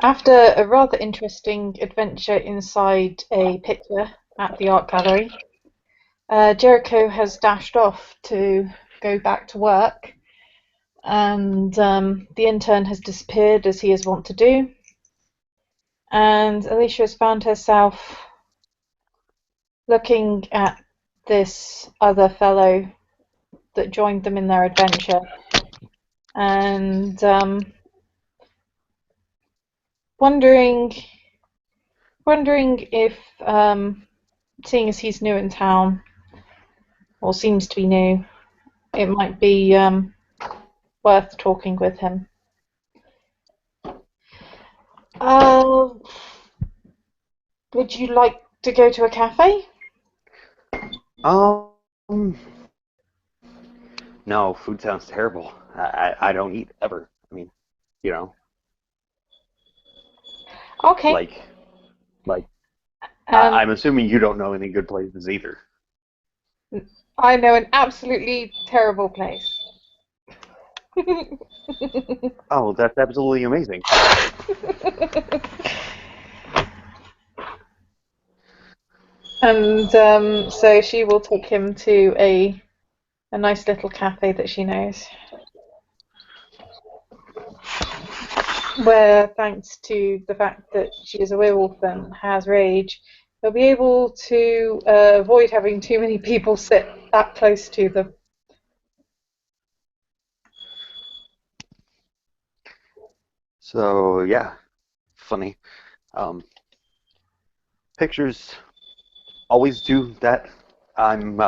After a rather interesting adventure inside a picture at the art gallery, Jericho has dashed off to go back to work, and the intern has disappeared as he is wont to do, and Alicia has found herself looking at this other fellow that joined them in their adventure, and wondering wondering if, seeing as he's new in town, or seems to be new, it might be worth talking with him. Uh, would you like to go to a cafe? Um, no, food sounds terrible. I don't eat ever. I mean, you know, Okay. like like Um, I'm assuming you don't know any good places either. I know an absolutely terrible place. Oh, that's absolutely amazing. And so she will take him to a nice little cafe that she knows, where, thanks to the fact that she is a werewolf and has rage, they'll be able to avoid having too many people sit that close to them. So yeah, funny. Um, Pictures always do that. I'm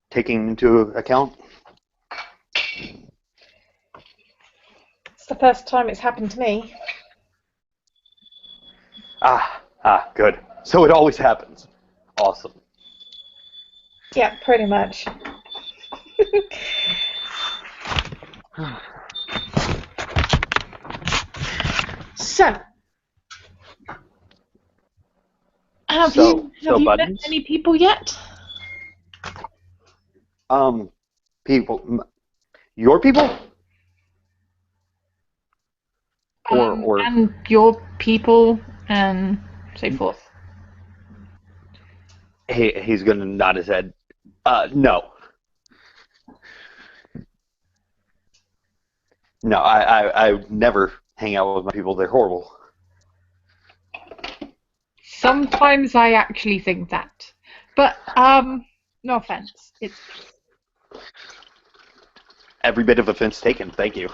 taking into account. It's the first time it's happened to me. Good. So it always happens. Awesome. Yeah, pretty much. So, have So, you have so you met buttons. any people yet? Um, your people, or And your people and so forth. he's gonna nod his head. No, no, I never hang out with my people. They're horrible. Sometimes I actually think that. But no offense. Every bit of offense taken. Thank you.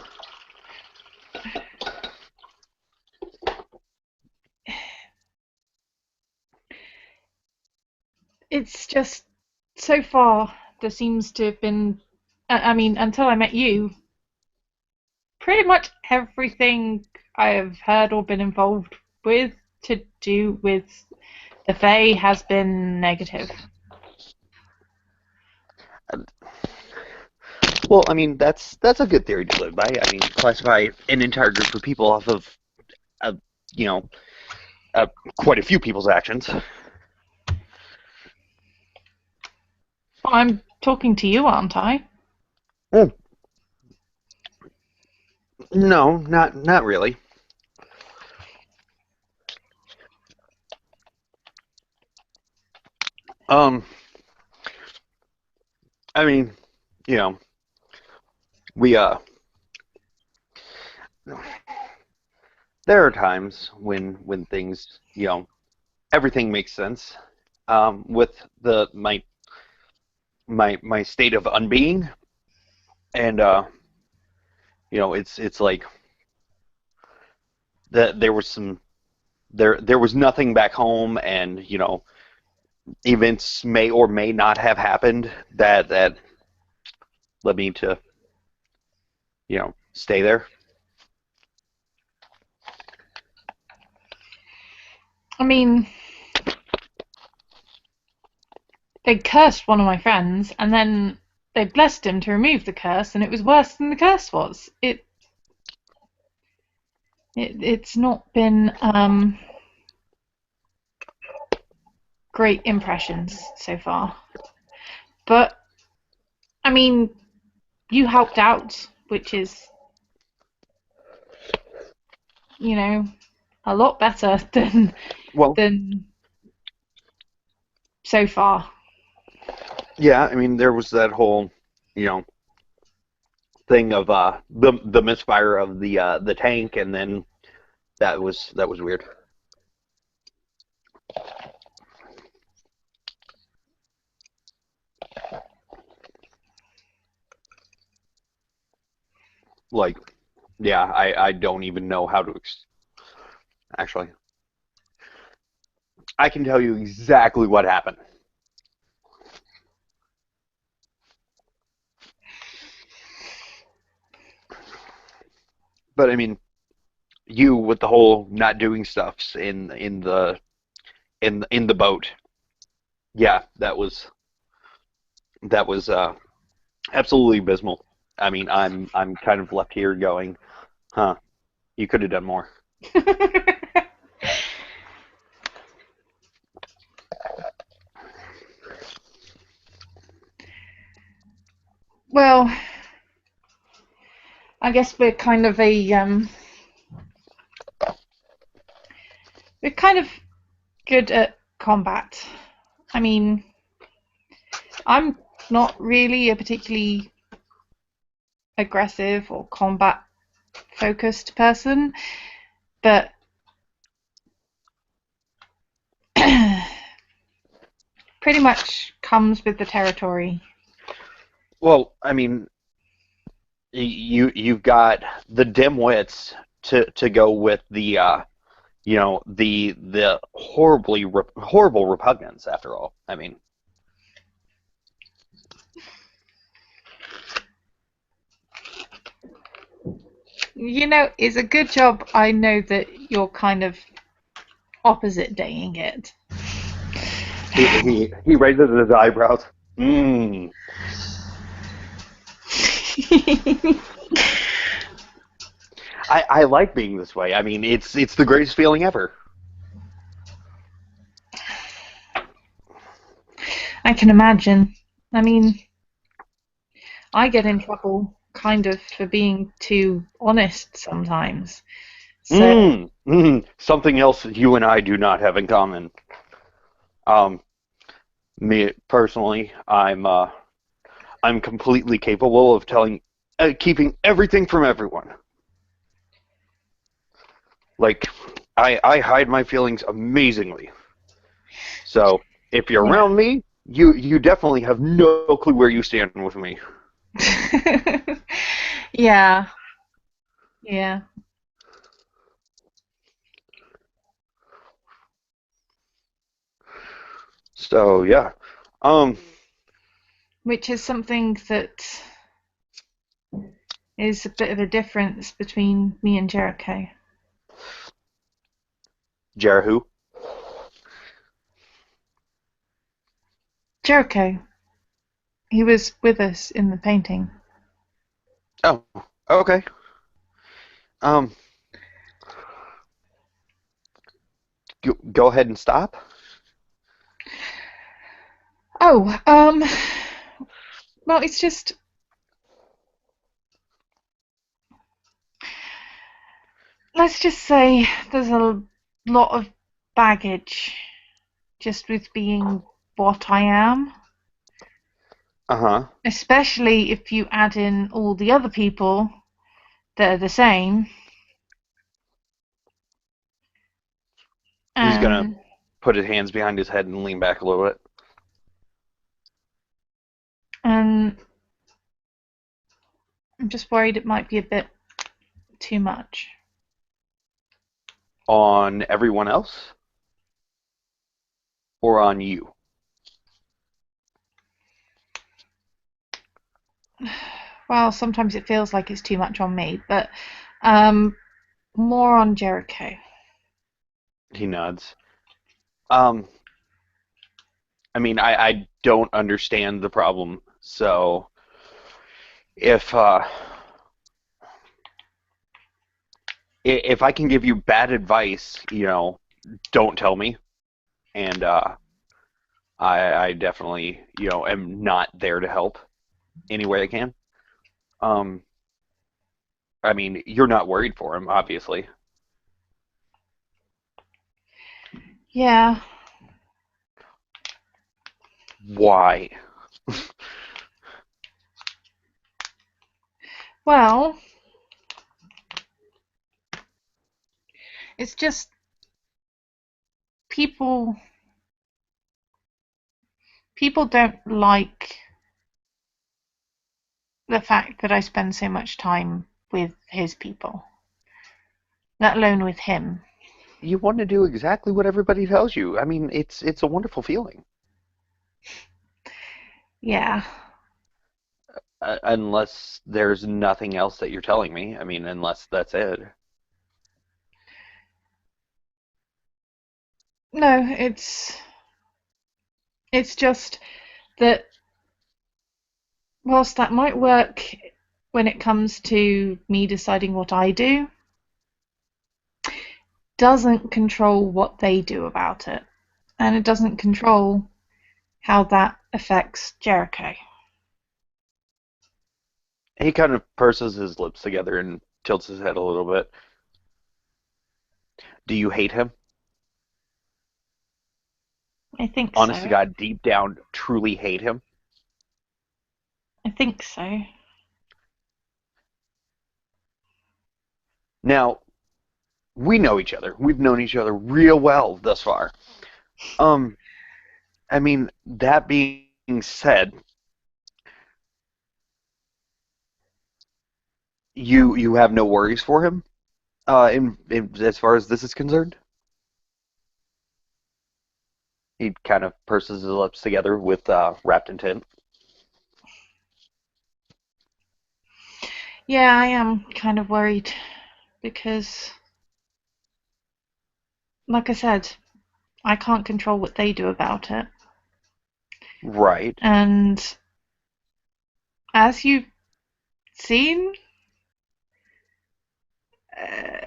It's just, so far there seems to have been, I mean, until I met you, pretty much everything I have heard or been involved with to do with the Fae has been negative. Well, I mean that's a good theory to live by. I mean, classify an entire group of people off of, uh, you know, uh, quite a few people's actions. I'm talking to you, aren't I? Hmm. No, not really. Um, I mean, you know, we there are times when things, everything makes sense. With the my state of unbeing, and it's like that there was nothing back home, and events may or may not have happened that led me to stay there. I mean, they cursed one of my friends, and then they blessed him to remove the curse, and it was worse than the curse was. It's not been great impressions so far. But I mean, you helped out, which is, you know, a lot better Well, than so far. yeah, I mean, there was that whole, you know, thing of the misfire of the tank, and then that was weird. Like, yeah, I don't even know how to actually. I can tell you exactly what happened. But I mean, you with the whole not doing stuffs in the boat. Yeah, that was absolutely abysmal. I mean, I'm kind of left here going, huh? You could have done more. Well, I guess we're kind of good at combat. I mean, I'm not really a particularly aggressive or combat focused person, but pretty much comes with the territory. Well, I mean, you've got the dimwits to go with the horrible repugnance. After all, I mean, It's a good job I know that you're kind of opposite daying it. he raises his eyebrows. Mm. I like being this way. I mean, it's the greatest feeling ever. I can imagine. I mean, I get in trouble kind of for being too honest sometimes. So, Something else you and I do not have in common. Um, Me personally, I'm completely capable of keeping everything from everyone. Like, I hide my feelings amazingly. So if you're yeah. around me, you definitely have no clue where you stand with me. Yeah, yeah. So yeah, um, Which is something that is a bit of a difference between me and Jericho. Jerahu. Jericho, he was with us in the painting. Oh, okay. Um, go ahead and stop. Oh, well, it's just let's just say there's a lot of baggage just with being what I am, Uh-huh. especially if you add in all the other people that are the same. He's gonna And put his hands behind his head and lean back a little bit. and I'm just worried it might be a bit too much. On everyone else or on you? Well, sometimes it feels like it's too much on me, but um, more on Jericho. He nods. Um, I mean, I don't understand the problem. So if if I can give you bad advice, don't tell me. And I definitely, am not there to help any way I can. Um, I mean, you're not worried for him, obviously. Yeah. Why? Well, it's just people people don't like the fact that I spend so much time with his people, let alone with him. You want to do exactly what everybody tells you. I mean, it's a wonderful feeling. Yeah. Unless there's nothing else that you're telling me. I mean, unless that's it. No, it's just that whilst that might work when it comes to me deciding what I do, doesn't control what they do about it. And it doesn't control how that affects Jericho. He kind of purses his lips together and tilts his head a little bit. Do you hate him? I think Honest to so. God, deep down, truly hate him? I think so. Now, we know each other. We've known each other real well thus far. Um, I mean, that being said, you have no worries for him, in as far as this is concerned? He kind of purses his lips together with rapt intent. Yeah, I am kind of worried because, like I said, I can't control what they do about it. Right. And as you've seen, uh,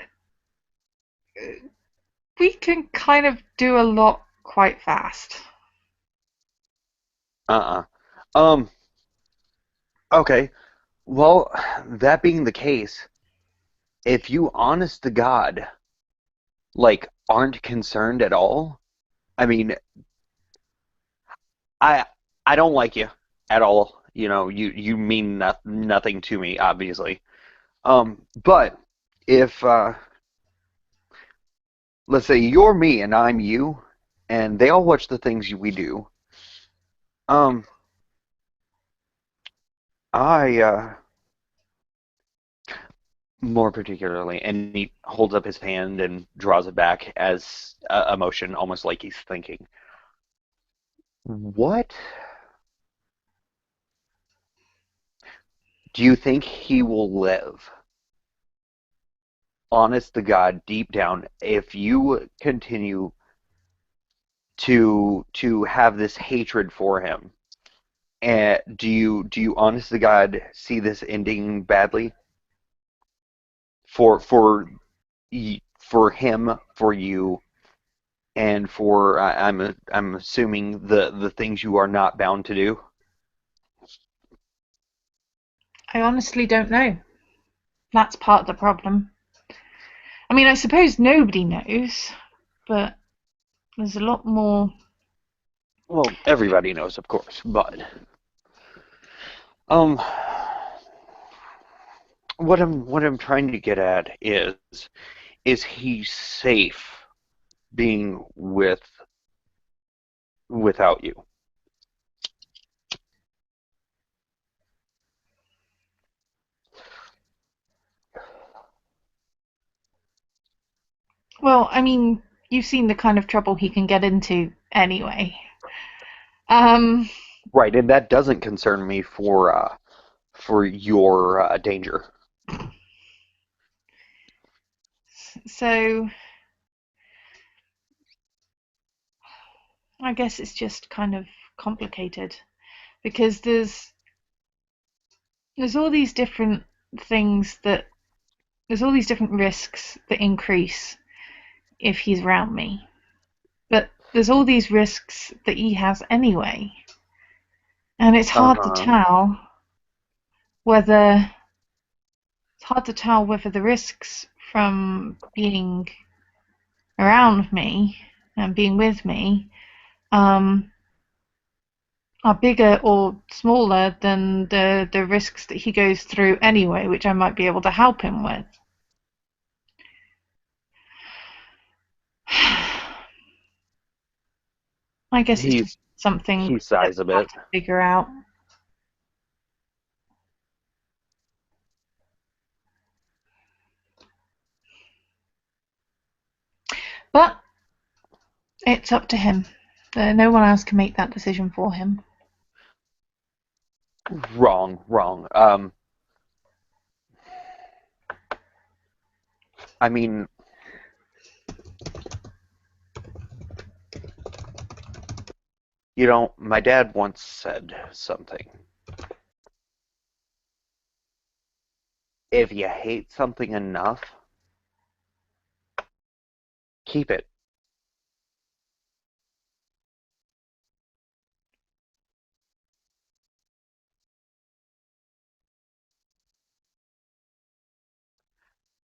we can kind of do a lot quite fast. Uh-uh. Um, okay. Well, that being the case, if you honest to God, like, aren't concerned at all, I mean, I I don't like you at all. You know, you mean nothing to me, obviously. But if let's say you're me and I'm you, and they all watch the things we do, um, I more particularly, and he holds up his hand and draws it back as a motion, almost like he's thinking. What do you think he will live? Honest to God, deep down, if you continue to have this hatred for him, and do you honest to God see this ending badly for him, for you, and for I'm assuming the things you are not bound to do? I honestly don't know. That's part of the problem. I mean, I suppose nobody knows, but there's a lot more. Well, everybody knows, of course, but um, what I'm trying to get at is he safe being without you? Well, I mean, you've seen the kind of trouble he can get into anyway. Um, Right, and that doesn't concern me for your danger. so I guess it's just kind of complicated because there's all these different things that there's all these different risks that increase if he's around me. But there's all these risks that he has anyway. And Uh-huh. whether it's hard to tell whether the risks from being around me and being with me um, are bigger or smaller than the risks that he goes through anyway, which I might be able to help him with. I guess it's He just something he that sighs a we'll have bit. to figure out. But it's up to him. No one else can make that decision for him. Wrong, wrong. I mean, my dad once said something. If you hate something enough, keep it.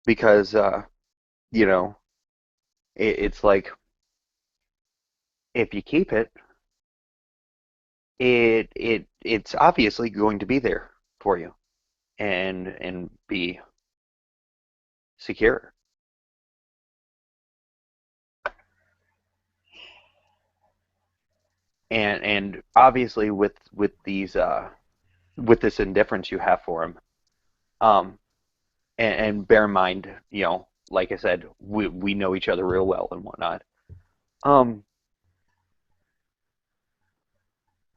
Because, you know, it's like if you keep it, it's obviously going to be there for you and be secure. And obviously with this indifference you have for him, um, and bear in mind, like I said, we know each other real well and whatnot. Um,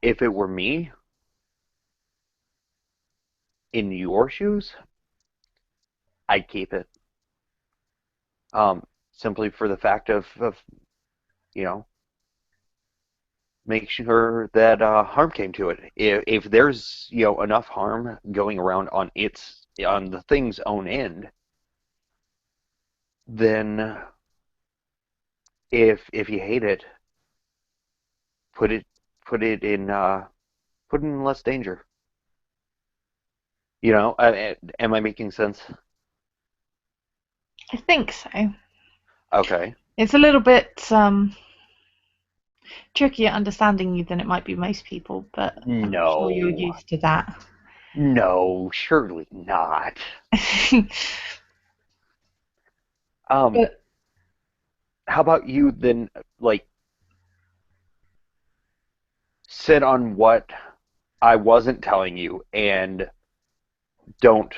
if it were me in your shoes, I'd keep it. Simply for the fact of you know make sure that harm came to it. If there's enough harm going around on the thing's own end, then if you hate it, put it put it in put it in less danger. Am I making sense? I think so. Okay. It's a little bit trickier understanding you than it might be most people, but I'm sure you're No, used to that. no, surely not. Um, But how about you then? Like, sit on what I wasn't telling you, and don't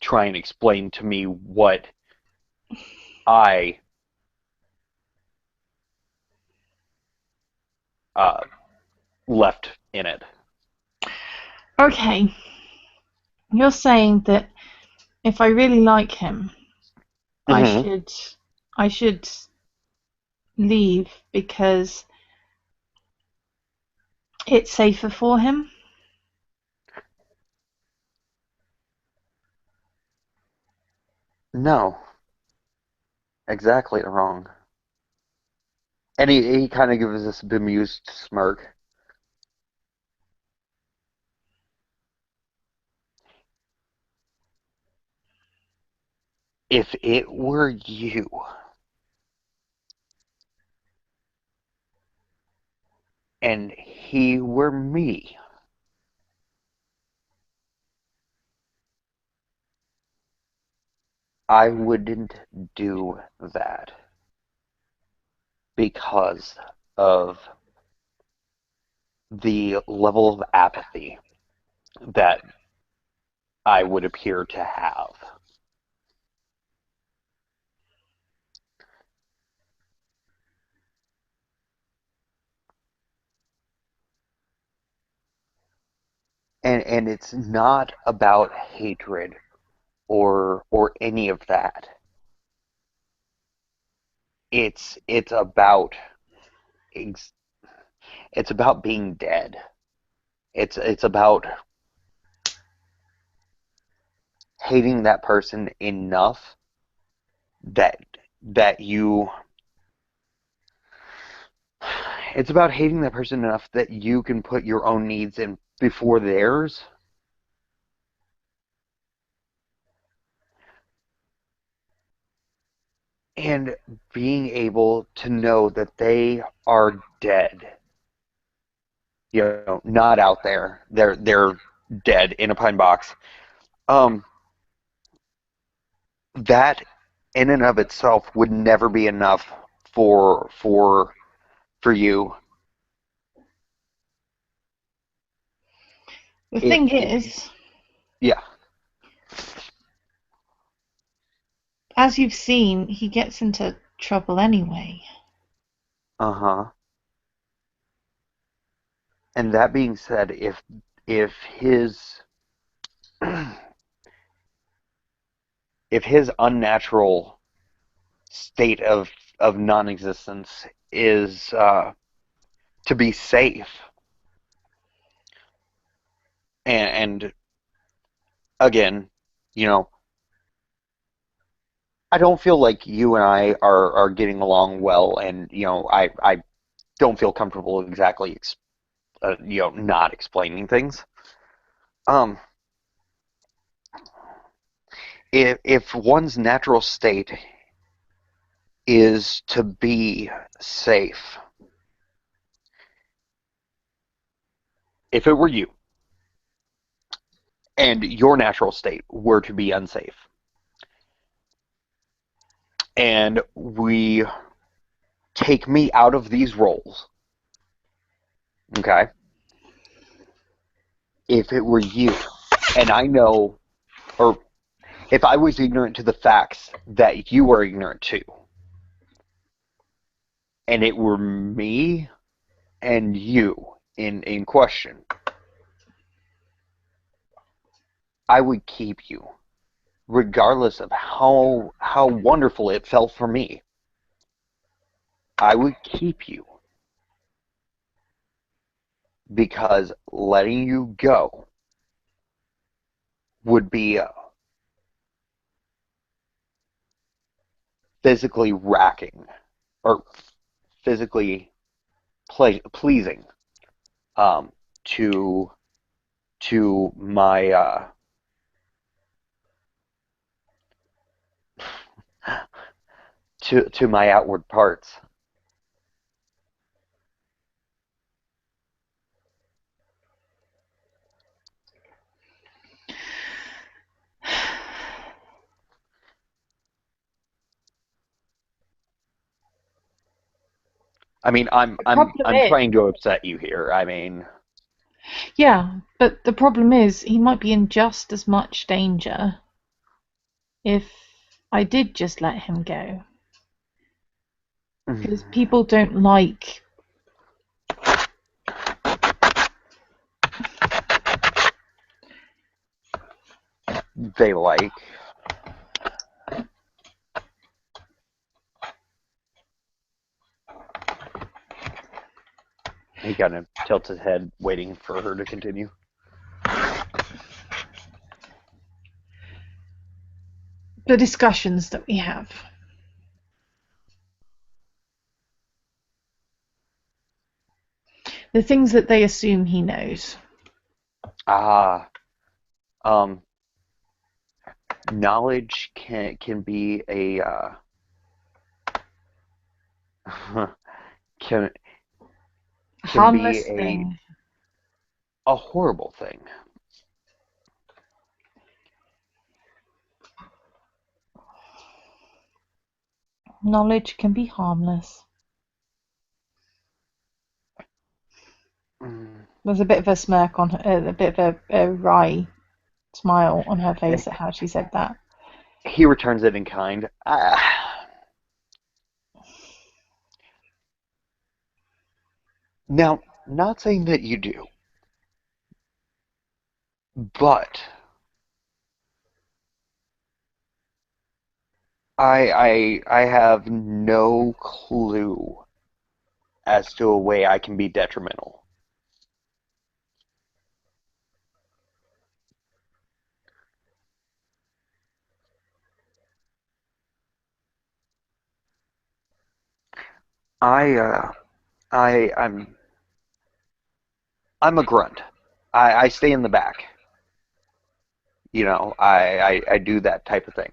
try and explain to me what I uh, left in it. okay, you're saying that if I really like him, I Hmm. should I should leave because it's safer for him. No, exactly wrong. And he kind of gives this bemused smirk. If it were you and he were me, I wouldn't do that because of the level of apathy that I would appear to have. And it's not about hatred or any of that. It's about it's about being dead. It's about hating that person enough that that you it's about hating that person enough that you can put your own needs in before theirs, and being able to know that they are dead, not out there. They're dead in a pine box. Um, that in and of itself would never be enough for you The if thing is, yeah. as you've seen, he gets into trouble anyway. Uh-huh. And that being said, if his if his unnatural state of non-existence is to be safe, and again, you know, I don't feel like you and I are getting along well, and I don't feel comfortable exactly not explaining things. Um, if one's natural state is to be safe, if it were you and your natural state were to be unsafe, and we take me out of these roles, okay? If it were you, and I know, or if I was ignorant to the facts that you were ignorant to, and it were me and you in question, I would keep you, regardless of how wonderful it felt for me. I would keep you because letting you go would be physically racking or physically pleasing um, to my to my outward parts. I mean, The problem I'm is, trying to upset you here. I mean, yeah, but the problem is he might be in just as much danger if I did just let him go. Because people don't like. they like. He kind of tilts his head, waiting for her to continue. The discussions that we have, the things that they assume he knows. Ah, um, knowledge can be a can can be Harmless thing. a horrible thing. Knowledge can be harmless. Mm. There's a bit of a smirk on her, a bit of a wry smile on her face at how she said that. He returns it in kind. Now, not saying that you do, but I have no clue as to a way I can be detrimental. I I'm a grunt. I stay in the back. I do that type of thing.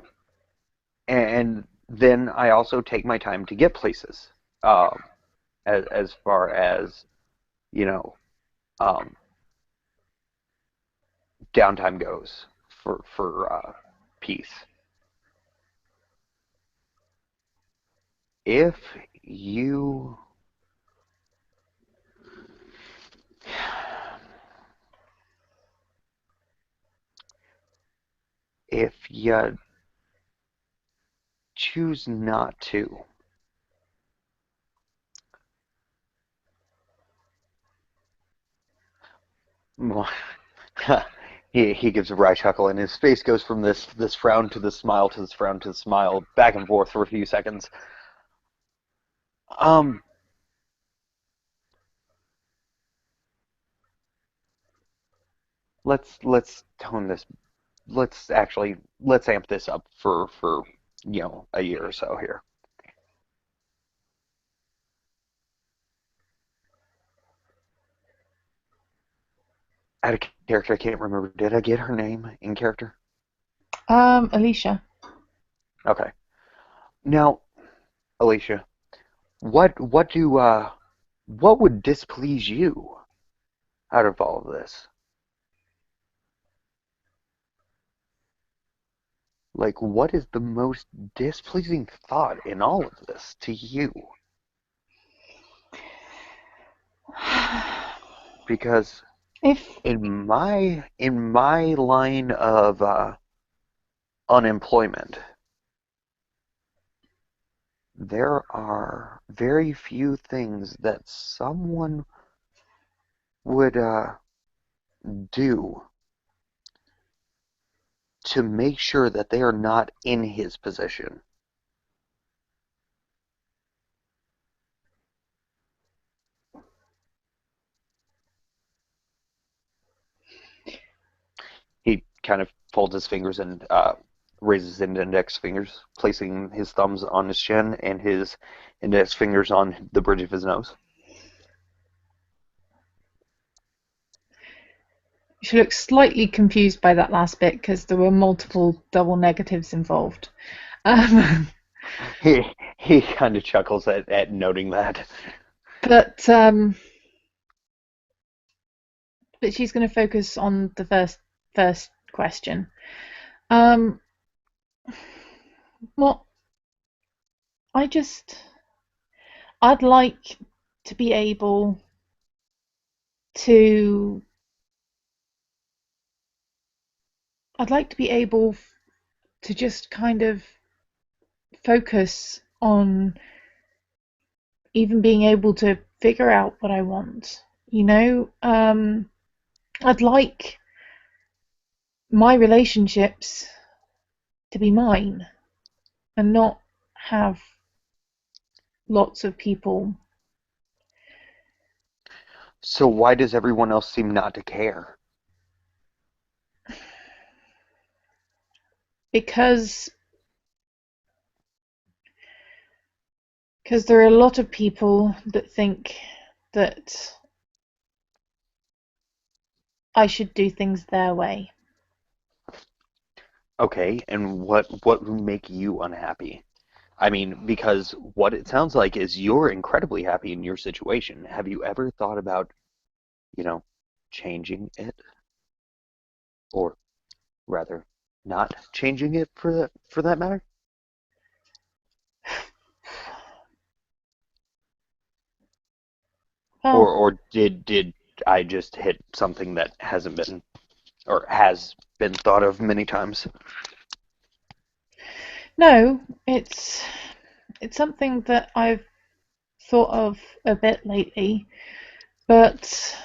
And then I also take my time to get places. Um, as far as you know, um, downtime goes for peace. If you if you choose not to, he gives a wry chuckle, and his face goes from this frown to this smile to this frown to this smile, back and forth for a few seconds. Um, let's tone this. Let's amp this up for a year or so here. Out of character, I can't remember. Did I get her name in character? Alicia. Okay. Now, Alicia, what would displease you out of all of this? Like, what is the most displeasing thought in all of this to you? Because If in my line of unemployment, there are very few things that someone would do to make sure that they are not in his position. He kind of folds his fingers and raises his index fingers, placing his thumbs on his chin and his index fingers on the bridge of his nose. she looks slightly confused by that last bit because there were multiple double negatives involved. Um, He he kind of chuckles at noting that. but um, but she's going to focus on the first question. Um, well, I just I'd like to be able to I'd like to be able to just kind of focus on even being able to figure out what I want. I'd like my relationships to be mine and not have lots of people So why does everyone else seem not to care? because there are a lot of people that think that I should do things their way. Okay, and what would make you unhappy? I mean, because what it sounds like is you're incredibly happy in your situation. Have you ever thought about, you know, changing it, or rather, not changing it for that matter? Or Well, or did I just hit something that hasn't been or has been thought of many times? no, it's something that I've thought of a bit lately, but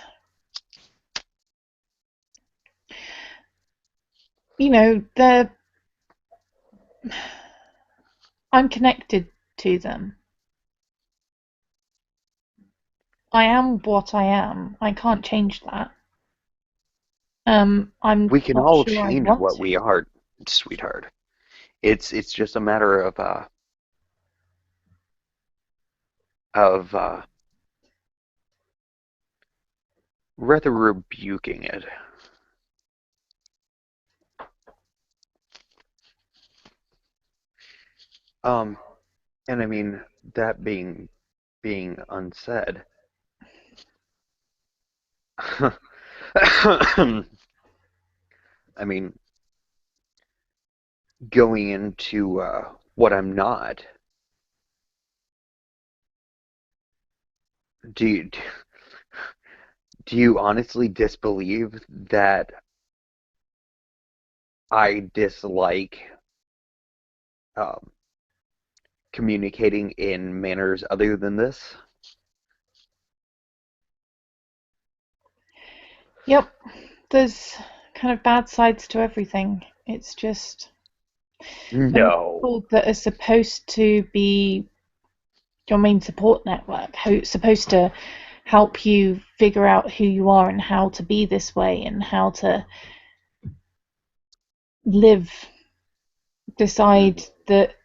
they're I'm connected to them. I am what I am. I can't change that. I'm We can not all sure I change want what to. we are, sweetheart. It's just a matter of rather rebuking it. Um, and I mean that being unsaid, I mean going into what I'm not. Do you, do you honestly disbelieve that I dislike um, communicating in manners other than this? Yep, there's kind of bad sides to everything. It's just when No. people that are supposed to be your main support network, who's supposed to help you figure out who you are and how to be this way and how to live, decide Mhm. that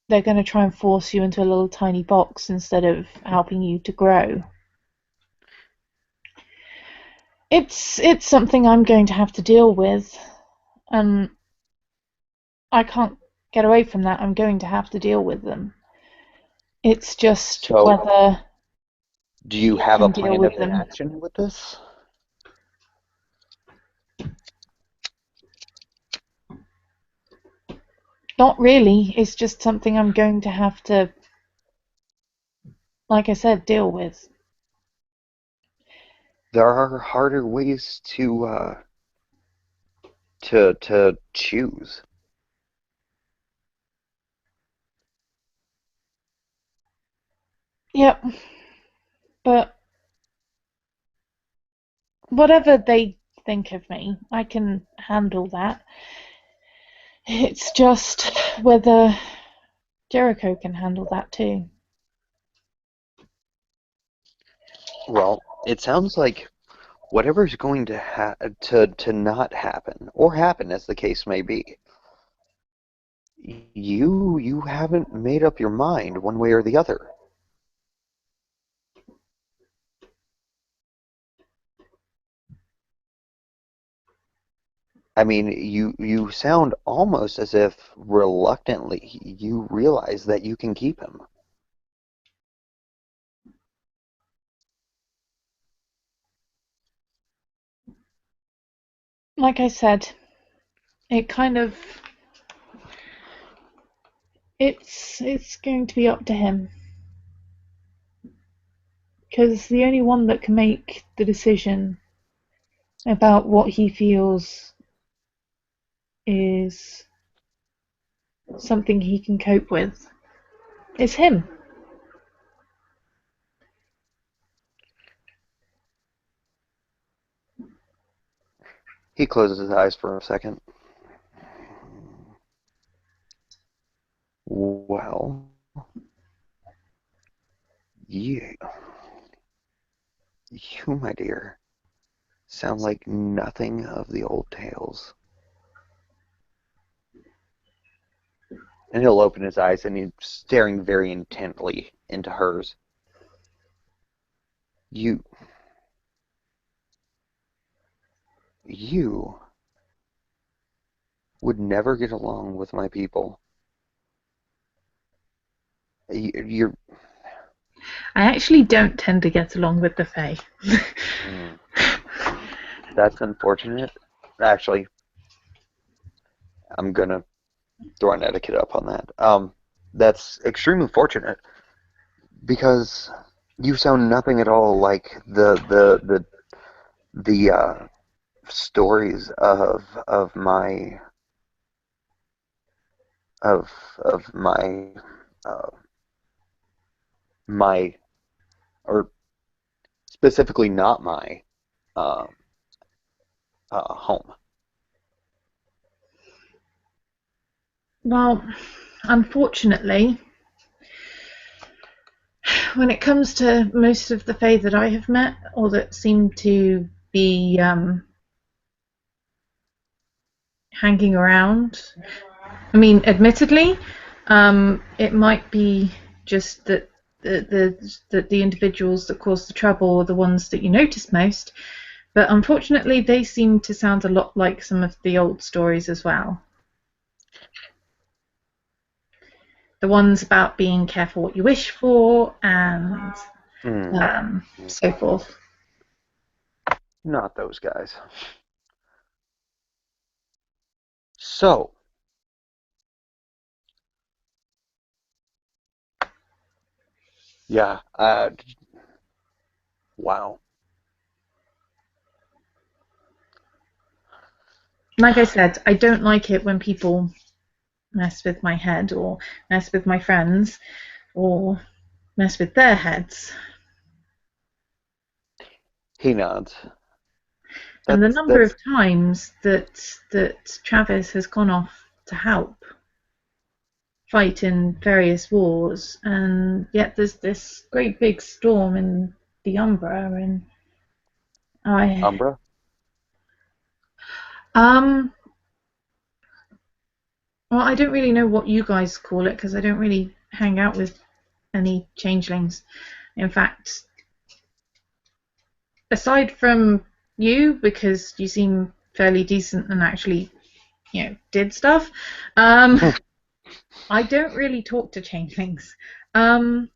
they're going to try and force you into a little tiny box instead of helping you to grow. It's something I'm going to have to deal with, and I can't get away from that. I'm going to have to deal with them. It's just So, whether do you you have a can deal plan of with them. action with this? Not really. It's just something I'm going to have to, like I said, deal with. There are harder ways to choose. Yep, but whatever they think of me, I can handle that. It's just whether Jericho can handle that too. Well, it sounds like whatever's going to not happen or happen as the case may be, you haven't made up your mind one way or the other. I mean, you sound almost as if reluctantly you realize that you can keep him. Like I said, it kind of it's going to be up to him because the only one that can make the decision about what he feels is something he can cope with is him. He closes his eyes for a second. Well, you, you, my dear, sound like nothing of the old tales. And he'll open his eyes and he's staring very intently into hers. You, you would never get along with my people. You're, I actually don't tend to get along with the Fae. mm, that's unfortunate. Actually, I'm gonna throw an etiquette up on that. That's extremely fortunate because you sound nothing at all like the stories of of my uh, my or specifically not my uh, home. Well, unfortunately, when it comes to most of the Fae that I have met, or that seem to be hanging around, I mean, admittedly, it might be just that the individuals that cause the trouble are the ones that you notice most, but unfortunately, they seem to sound a lot like some of the old stories as well. the ones about being careful what you wish for and Mm, so forth. not those guys. So, yeah. Wow. Like I said, I don't like it when people mess with my head or mess with my friends or mess with their heads. He nods. And the That's number of that's times that Travis has gone off to help fight in various wars, and yet there's this great big storm in the Umbra, and I Umbra. um well, I don't really know what you guys call it because I don't really hang out with any changelings. In fact, aside from you, because you seem fairly decent and actually, did stuff, um, I don't really talk to changelings. Um,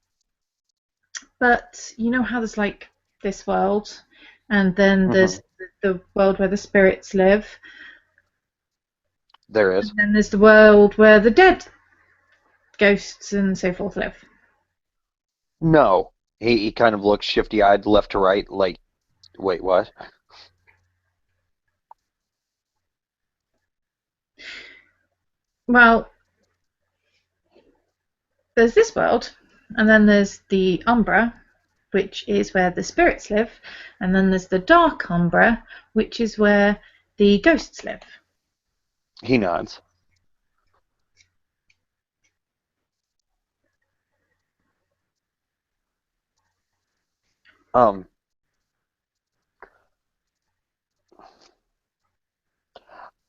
but you know how there's like this world, and then Hmm. there's the world where the spirits live, There and is. then there's the world where the dead ghosts and so forth live. No. He kind of looks shifty-eyed left to right, like, wait, what? Well, there's this world, and then there's the Umbra, which is where the spirits live, and then there's the Dark Umbra, which is where the ghosts live. He nods. Um,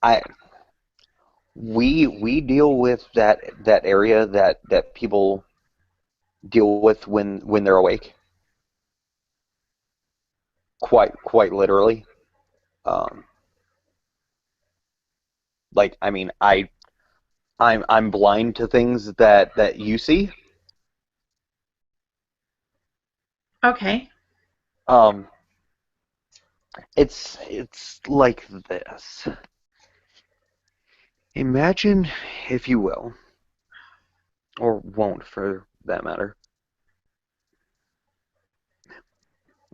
I we deal with that area that people deal with when they're awake. Quite literally. Um, like I mean, I'm blind to things that you see. Okay. Um, it's like this. Imagine, if you will, or won't for that matter.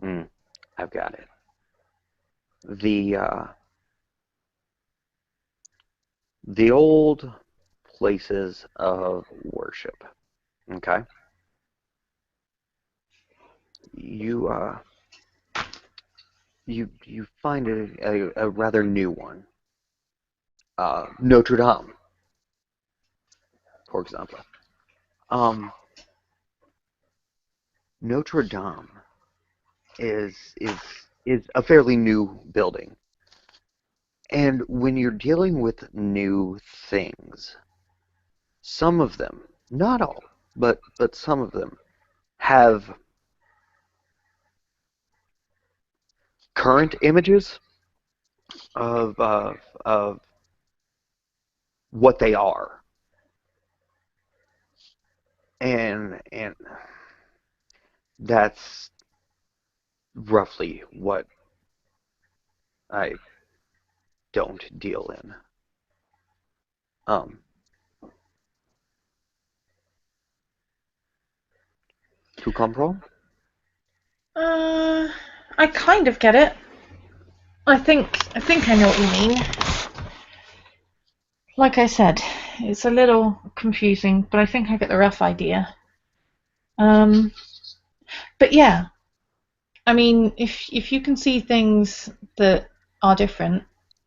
Mm, I've got it. The the old places of worship. Okay, you you find a rather new one. Notre Dame, for example. Um, Notre Dame is is is a fairly new building, and when you're dealing with new things, some of them, not all, but some of them have current images of what they are, and that's roughly what I don't deal in. Um, tu comprends? Uh, I kind of get it. I think I know what you mean. Like I said, it's a little confusing, but I think I get the rough idea. Um, but yeah, I mean, if you can see things that are different,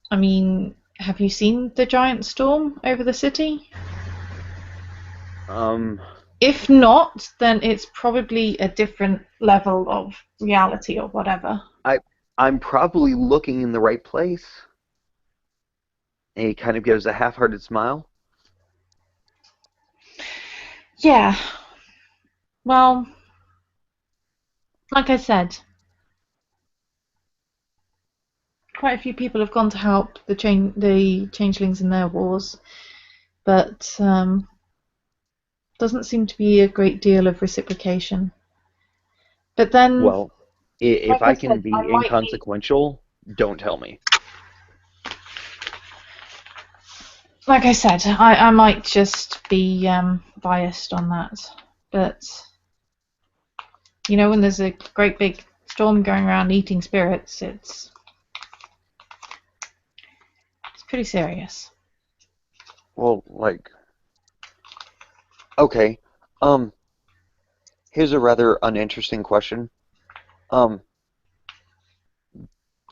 I mean, have you seen the giant storm over the city? Um, If not, then it's probably a different level of reality or whatever. I I'm probably looking in the right place. And he kind of gives a half-hearted smile. Yeah, well, like I said, quite a few people have gone to help the changelings in their wars, but Doesn't seem to be a great deal of reciprocation. But then, Well, if like I I said, can be inconsequential, don't tell me. I might just be biased on that. But when there's a great big storm going around eating spirits, it's pretty serious. Well, like, okay. Um, Here's a rather uninteresting question. Um,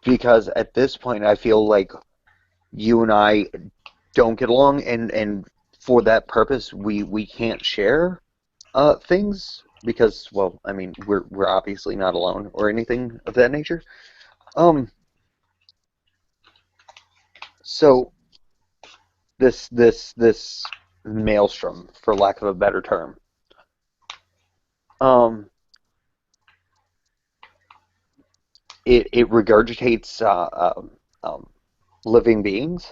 because at this point I feel like you and I don't get along, and for that purpose we can't share things because, well, I mean, we're obviously not alone or anything of that nature. Um, so this maelstrom, for lack of a better term, um, it regurgitates living beings.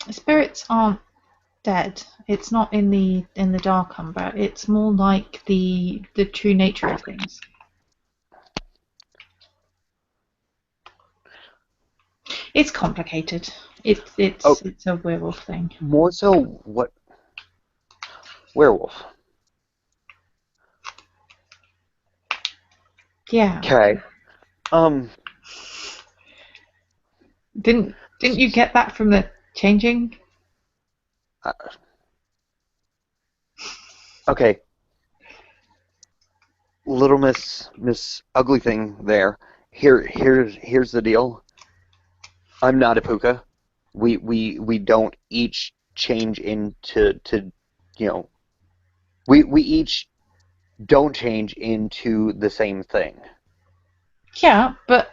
Spirits aren't dead. It's not in the dark umber. It's more like the true nature of things. It's complicated. It's Oh, it's it's a werewolf thing. more so what werewolf? Yeah. Okay. Um. Didn't you get that from the changing? uh, Okay. Little Miss Ugly Thing there. Here's the deal. I'm not a puka. We don't each change into to you know we each don't change into the same thing. Yeah, but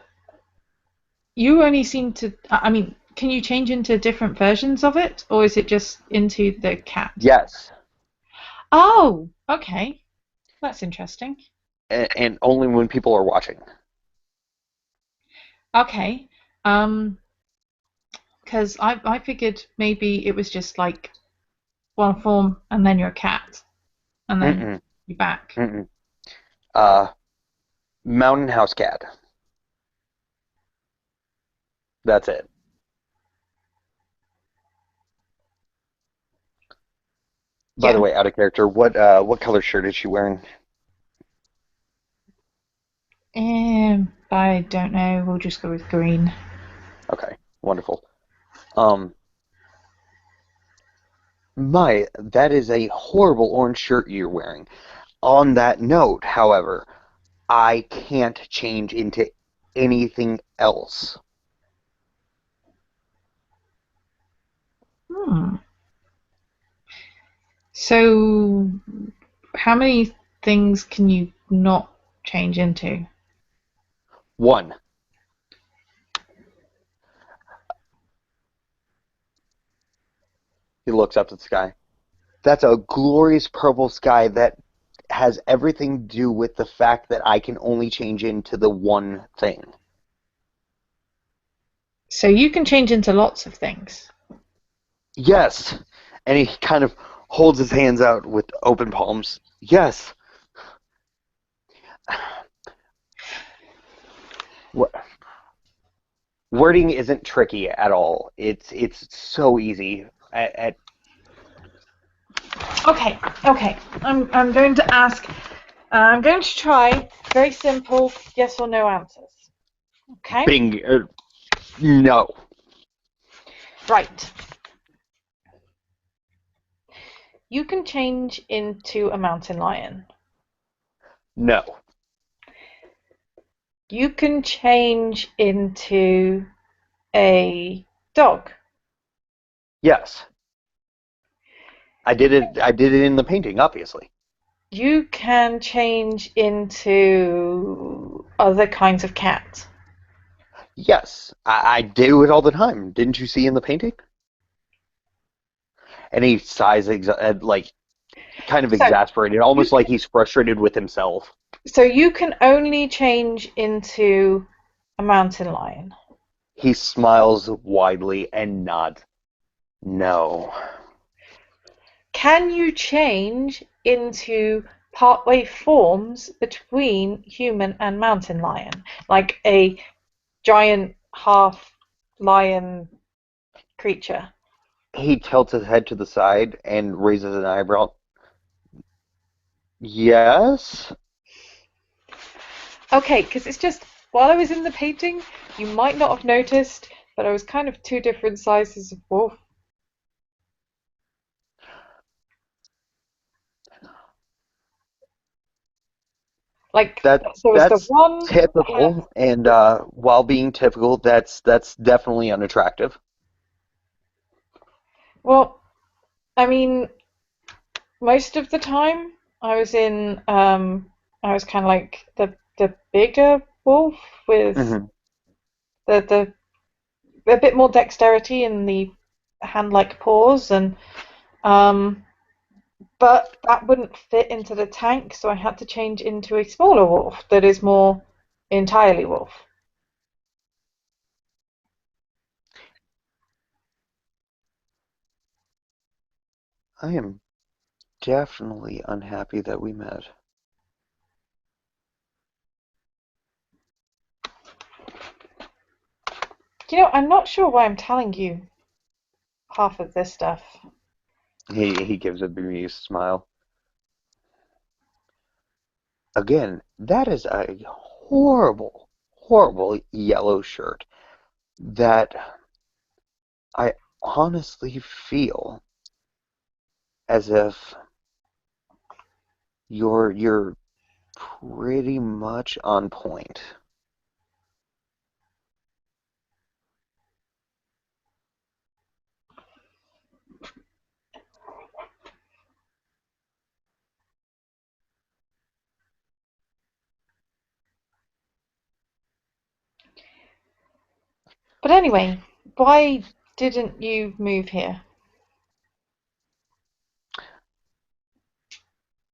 you only seem to. I mean, can you change into different versions of it, or is it just into the cat? Yes, Oh, okay. That's interesting. and only when people are watching. Okay. Because I figured maybe it was just like one form, and then you're a cat, and then Mm-mm, you're back. mm-mm. Uh, Mountain House Cat. That's it. By the Yeah. way, out of character, what color shirt is she wearing? I don't know. We'll just go with green. Okay, wonderful. Um, that is a horrible orange shirt you're wearing. On that note, however, I can't change into anything else. Hmm. So, how many things can you not change into? One, he looks up at the sky. That's a glorious purple sky that has everything to do with the fact that I can only change into the one thing. So you can change into lots of things. Yes. And he kind of holds his hands out with open palms. Yes. Wording isn't tricky at all. It's so easy. Okay, okay. I'm going to ask. I'm going to try very simple yes or no answers. Okay. Bing. No. Right. You can change into a mountain lion. No. You can change into a dog. Yes. I did it. I did it in the painting, obviously. You can change into other kinds of cats. Yes, I do it all the time. Didn't you see in the painting? And he sighs, like, kind of So exasperated, you almost like can, he's frustrated with himself. so you can only change into a mountain lion. He smiles widely and nods. No. can you change into partway forms between human and mountain lion, like a giant half lion creature? He tilts his head to the side and raises an eyebrow. Yes? Okay, because it's just while I was in the painting, you might not have noticed, but I was kind of two different sizes of wolf. Like That there was the that's one that had, typical, and while being typical, that's definitely unattractive. well, I mean, most of the time I was kind of like the bigger wolf with Hmm. the a bit more dexterity in the hand-like paws and um but that wouldn't fit into the tank, so I had to change into a smaller wolf that is more entirely wolf. I am definitely unhappy that we met. I'm not sure why I'm telling you half of this stuff. He gives a bemused smile. Again, that is a horrible, horrible yellow shirt that I honestly feel as if you're pretty much on point. But anyway, why didn't you move here?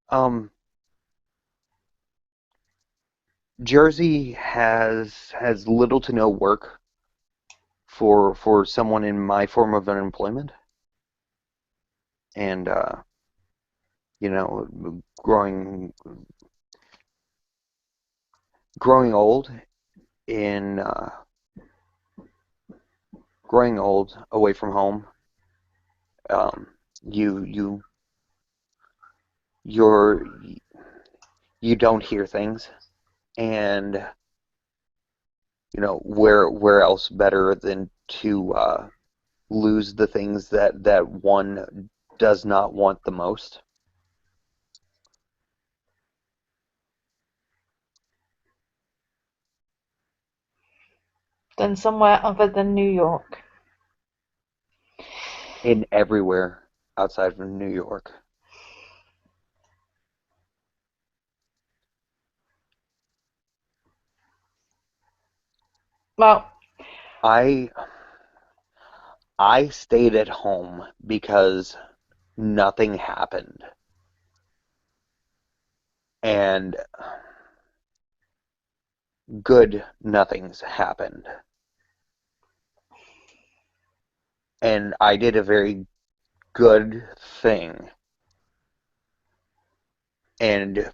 Um, Jersey has little to no work for someone in my form of unemployment, and you know, growing old in growing old away from home. Um, you you you're you don't hear things, and where else better than to lose the things that one does not want the most. Then somewhere other than New York. In everywhere outside of New York. Well, I I stayed at home because nothing happened, and good nothings happened, and I did a very good thing and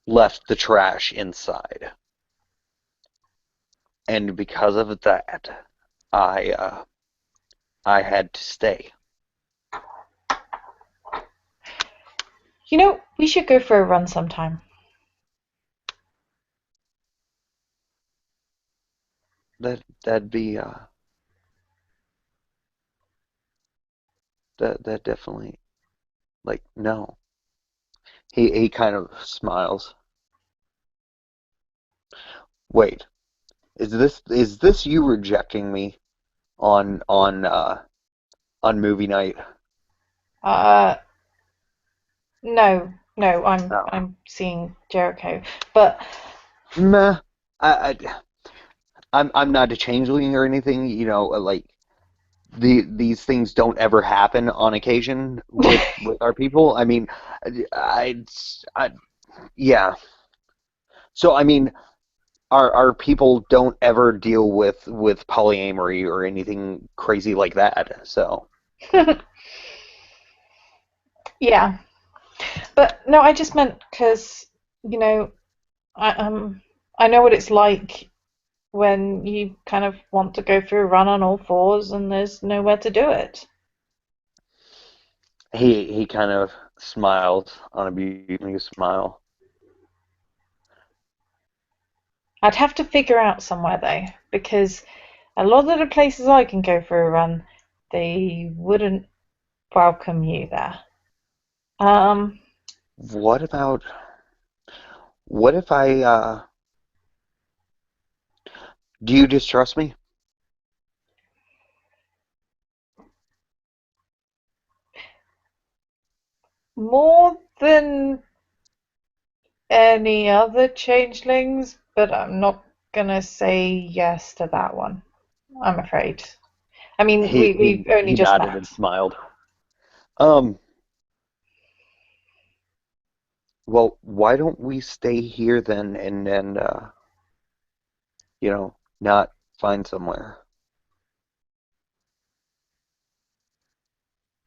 left the trash inside, and because of that, I uh, I had to stay. we should go for a run sometime. That'd be that definitely, like, no. He kind of smiles. Wait, is this you rejecting me on movie night? Uh, no, no, I'm No. I'm seeing Jericho, but Meh. I'm not a changeling or anything, like these things don't ever happen on occasion with our people. I mean, I, I yeah. So I mean, our people don't ever deal with polyamory or anything crazy like that. So Yeah, but no, I just meant because you know I know what it's like when you kind of want to go for a run on all fours and there's nowhere to do it. He kind of smiles on a beautiful smile. I'd have to figure out somewhere though, because a lot of the places I can go for a run, they wouldn't welcome you there. Um, What about what if I do you distrust me? More than any other changelings, but I'm not gonna say yes to that one, I'm afraid. I mean, He we've he only he just nodded met. and smiled. Um, well, why don't we stay here then and not find somewhere.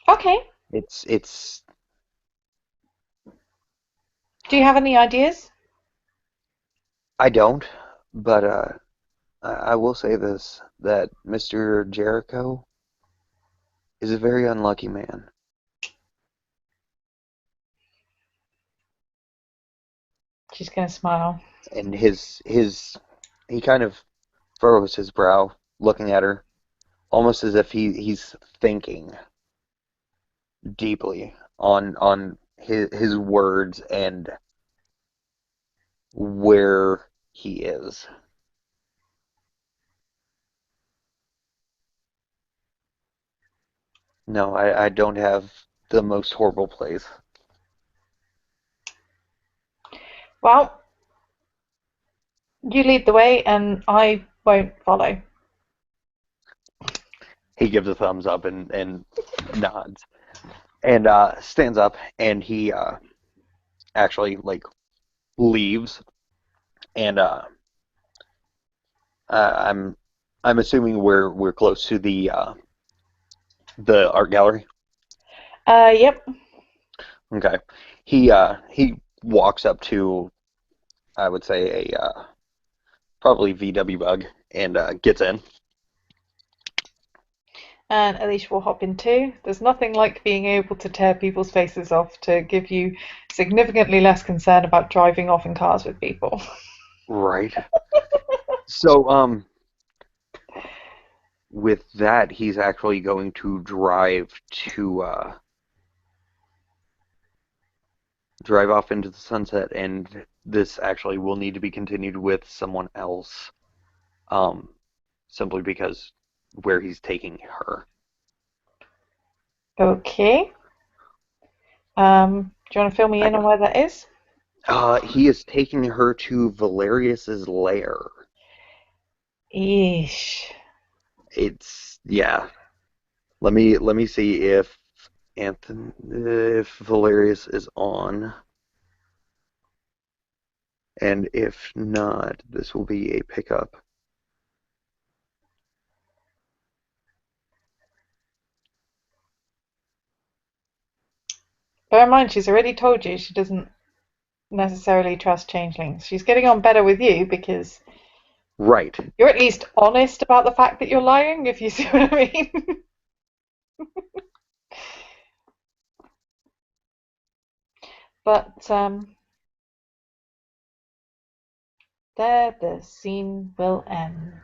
Okay. It's Do you have any ideas? I don't, but I will say this that Mr. Jericho is a very unlucky man, She's gonna smile. and his he kind of furrows his brow, looking at her, almost as if he's thinking deeply on his words and where he is. No, I don't have the most horrible place. Well, you lead the way and I won't follow. He gives a thumbs up and nods and stands up and he actually like leaves and I'm assuming we're close to the art gallery. Yep. Okay. He walks up to I would say a probably VW bug and gets in. And Alicia will hop in too. There's nothing like being able to tear people's faces off to give you significantly less concern about driving off in cars with people. Right. So with that he's actually going to drive off into the sunset, and this actually will need to be continued with someone else, um, simply because where he's taking her. Okay. Do you want to fill me I in on got. where that is? He is taking her to Valerius's lair. Yeesh. It's yeah. Let me see if Anthony if Valerius is on, and if not, this will be a pickup. Bear in mind, she's already told you she doesn't necessarily trust changelings. She's getting on better with you because Right. you're at least honest about the fact that you're lying, if you see what I mean. But there the scene will end.